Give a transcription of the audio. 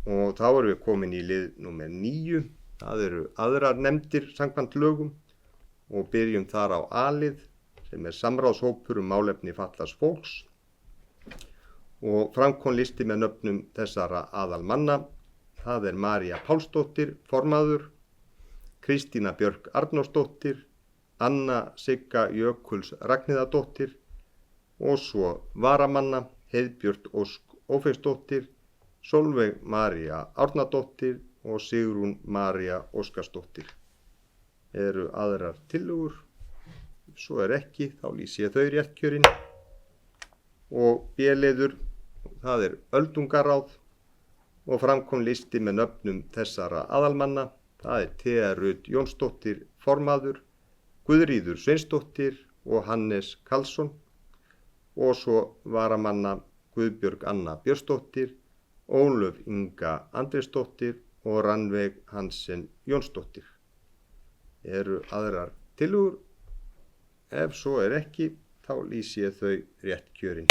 Og þá erum við komin í lið númer 9. Það eru aðrar nefndir samkvæmt lögum og byrjum þar á A-lið sem er samráðshópur málefni fatlaðs fólks. Og framkom listi með nöfnum þessara aðalmanna. Það er María Pálsdóttir, formaður, Kristína Björk Arnórsdóttir, Anna Sigga Jökuls Ragnheiðardóttir og svo varamanna Heiðbjört Ósk Ófeigsdóttir, Sólveig María Árnadóttir og Sigrún María Óskarsdóttir. Eru aðrar tillögur? Ef svo er ekki, þá lýsi ég þau réttkjörin. Og B-liður, það er öldungaráð og framkom listi með nöfnum þessara aðalmanna. Það er Thea Rut Jónsdóttir, formaður, Guðríður Sveinsdóttir og Hannes Karlsson og svo varamanna Guðbjörg Anna Björnsdóttir, Ólöf Inga Andrésdóttir og Rannveig Hansen Jónsdóttir. Eru aðrar tillögur? Ef svo er ekki, þá lýsi ég þau réttkjörin.